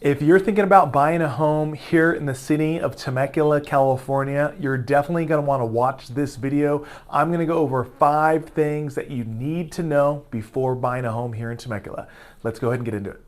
If you're thinking about buying a home here in the city of Temecula, California, you're definitely going to want to watch this video. I'm going to go over 5 things that you need to know before buying a home here in Temecula. Let's go ahead and get into it.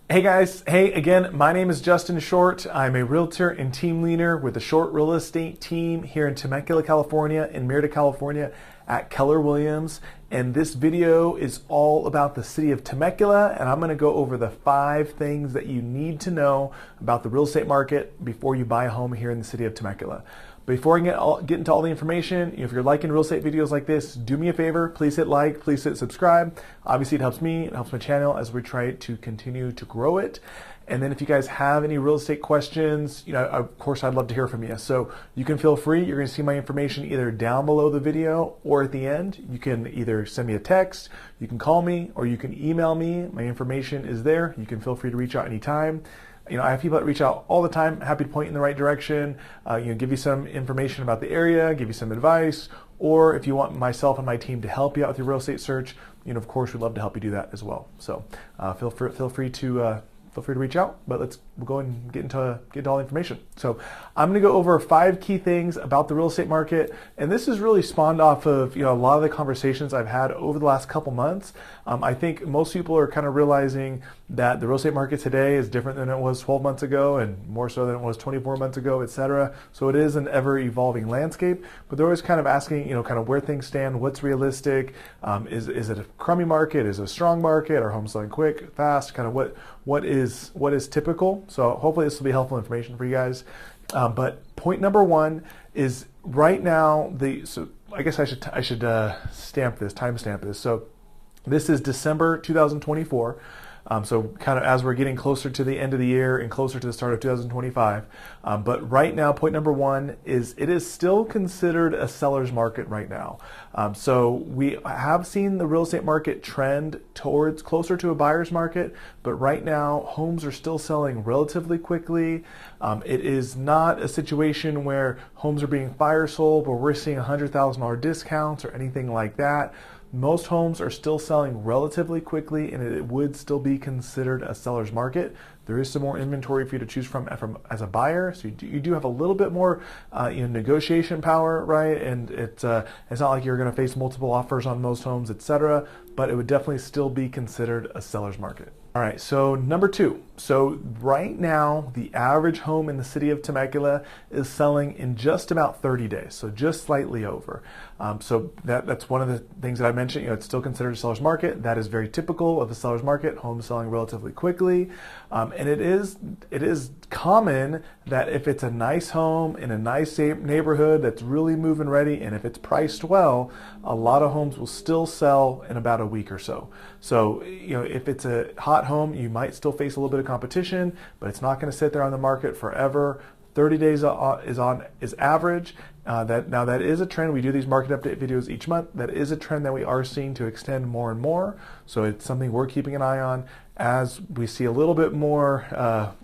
Hey guys, hey again, my name is Justin Short. I'm a realtor and team leader with the Short Real Estate team here in Temecula, California, in Murrieta, California at Keller Williams. And this video is all about the city of Temecula, and I'm going to go over the 5 things that you need to know about the real estate market before you buy a home here in the city of Temecula. Before I get into all the information, if you're liking real estate videos like this, do me a favor, please hit like, please hit subscribe. Obviously it helps me, it helps my channel as we try to continue to grow it. And then if you guys have any real estate questions, of course I'd love to hear from you. So you can feel free, you're gonna see my information either down below the video or at the end. You can either send me a text, you can call me, or you can email me. My information is there. You can feel free to reach out anytime. I have people that reach out all the time, happy to point you in the right direction, give you some information about the area, give you some advice, or if you want myself and my team to help you out with your real estate search, of course, we'd love to help you do that as well. So feel free to reach out, but we'll go and get into all the information. So I'm going to go over 5 key things about the real estate market, and this is really spawned off of a lot of the conversations I've had over the last couple months. I think most people are kind of realizing that the real estate market today is different than it was 12 months ago, and more so than it was 24 months ago, etc. So it is an ever-evolving landscape, but they're always kind of asking, kind of where things stand, what's realistic, is it a crummy market, is it a strong market, are homes selling quick, fast, kind of what is typical. So hopefully this will be helpful information for you guys. But point number 1 is right now, so I guess I should timestamp this. So this is December 2024. So kind of as we're getting closer to the end of the year and closer to the start of 2025. But right now, point number 1 is it is still considered a seller's market right now. So we have seen the real estate market trend towards closer to a buyer's market, but right now homes are still selling relatively quickly. It is not a situation where homes are being fire sold, or we're seeing $100,000 discounts or anything like that. Most homes are still selling relatively quickly, and it would still be considered a seller's market. There is some more inventory for you to choose from as a buyer, so you do have a little bit more negotiation power, right? And it's not like you're going to face multiple offers on most homes, etc. But it would definitely still be considered a seller's market. All right, so number 2. So right now, the average home in the city of Temecula is selling in just about 30 days, so just slightly over. So that's one of the things that I mentioned. It's still considered a seller's market. That is very typical of a seller's market, homes selling relatively quickly. And it is common that if it's a nice home in a nice neighborhood that's really move-in ready, and if it's priced well, a lot of homes will still sell in about a week or so. So if it's a hot home, you might still face a little bit of competition, but it's not going to sit there on the market forever. 30 days is average. That is a trend. We do these market update videos each month. That is a trend that we are seeing to extend more and more. So it's something we're keeping an eye on as we see a little bit more,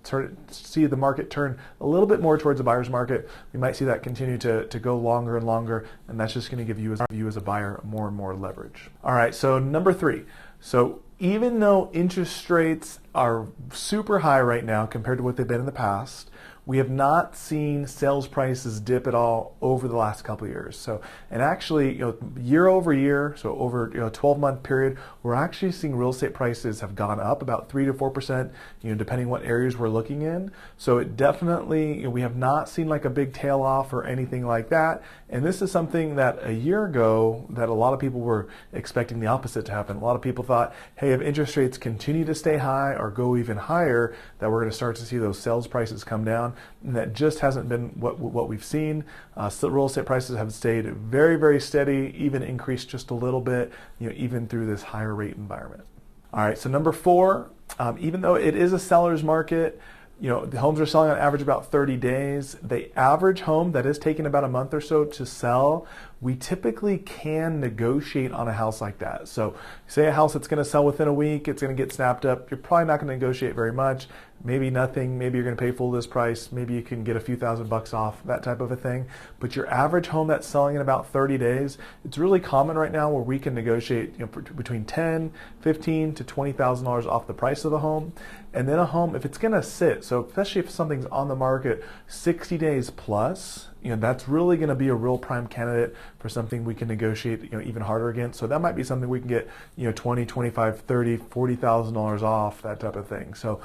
see the market turn a little bit more towards the buyer's market. We might see that continue to go longer and longer, and that's just going to give you as a buyer more and more leverage. All right, so number 3. So even though interest rates are super high right now compared to what they've been in the past, we have not seen sales prices dip at all over the last couple of years. So, and actually, year over year, so over a 12-month period, we're actually seeing real estate prices have gone up about 3 to 4%, depending what areas we're looking in. So it definitely, we have not seen like a big tail off or anything like that. And this is something that a year ago that a lot of people were expecting the opposite to happen. A lot of people thought, hey, if interest rates continue to stay high or go even higher, that we're going to start to see those sales prices come down. And that just hasn't been what we've seen. Real estate prices have stayed very, very steady, even increased just a little bit, even through this higher rate environment. All right, so number 4, even though it is a seller's market, the homes are selling on average about 30 days. The average home that is taking about a month or so to sell we typically can negotiate on a house like that. So say a house that's going to sell within a week, it's going to get snapped up, you're probably not going to negotiate very much, maybe nothing, maybe you're going to pay full list price, maybe you can get a few $1,000s off, that type of a thing. But your average home that's selling in about 30 days, it's really common right now where we can negotiate between $10,000, $15,000 to $20,000 off the price of the home. And then a home, if it's going to sit, so especially if something's on the market 60 days plus, that's really going to be a real prime candidate for something we can negotiate even harder against. So that might be something we can get $20,000, $25,000, $30,000, $40,000 off, that type of thing. So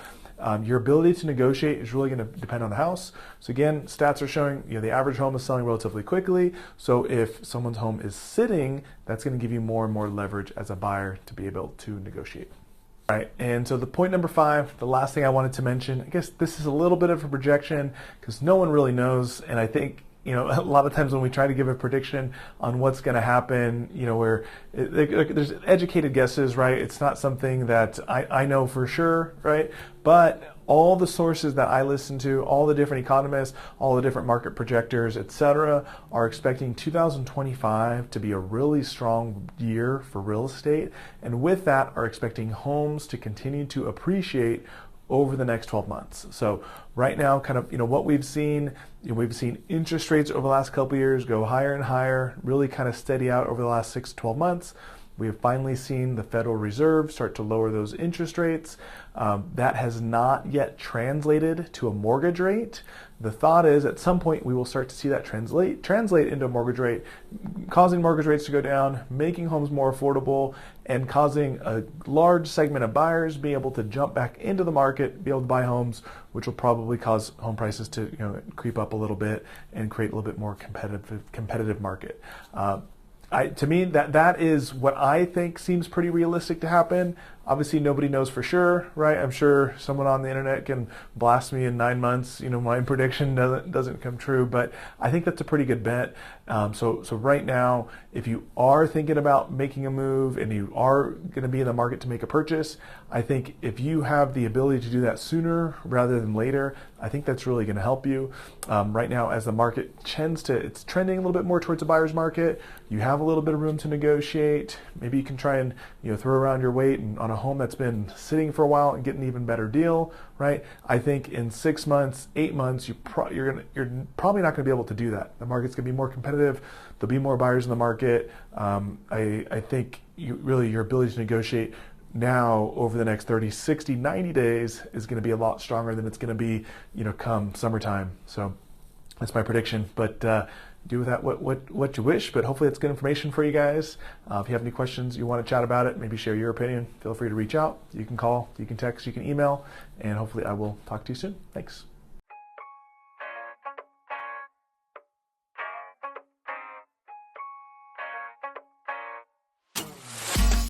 your ability to negotiate is really going to depend on the house. So again, stats are showing the average home is selling relatively quickly. So if someone's home is sitting, that's going to give you more and more leverage as a buyer to be able to negotiate. All right, and so the point number 5, the last thing I wanted to mention, I guess this is a little bit of a projection because no one really knows, and I think a lot of times when we try to give a prediction on what's going to happen, where there's educated guesses, right? It's not something that I know for sure, right? But all the sources that I listen to, all the different economists, all the different market projectors, etc., are expecting 2025 to be a really strong year for real estate, and with that are expecting homes to continue to appreciate over the next 12 months. So right now, kind of, what we've seen interest rates over the last couple of years go higher and higher, really kind of steady out over the last 6 to 12 months. We have finally seen the Federal Reserve start to lower those interest rates. That has not yet translated to a mortgage rate. The thought is at some point we will start to see that translate into a mortgage rate, causing mortgage rates to go down, making homes more affordable, and causing a large segment of buyers be able to jump back into the market, be able to buy homes, which will probably cause home prices to creep up a little bit and create a little bit more competitive market. To me, that is what I think seems pretty realistic to happen. Obviously, nobody knows for sure, right? I'm sure someone on the internet can blast me in 9 months. My prediction doesn't come true, but I think that's a pretty good bet. So right now, if you are thinking about making a move and you are going to be in the market to make a purchase, I think if you have the ability to do that sooner rather than later, I think that's really going to help you. Right now, as the market it's trending a little bit more towards a buyer's market, you have a little bit of room to negotiate. Maybe you can try and throw around your weight and on a home that's been sitting for a while and get an even better deal, right? I think in 6 months, 8 months, you're probably not going to be able to do that. The market's going to be more competitive. There'll be more buyers in the market. I think your ability to negotiate now over the next 30, 60, 90 days is going to be a lot stronger than it's going to be, come summertime. So that's my prediction. But do with that what you wish, but hopefully it's good information for you guys. If you have any questions, you want to chat about it, maybe share your opinion, feel free to reach out. You can call, you can text, you can email, and hopefully I will talk to you soon. Thanks.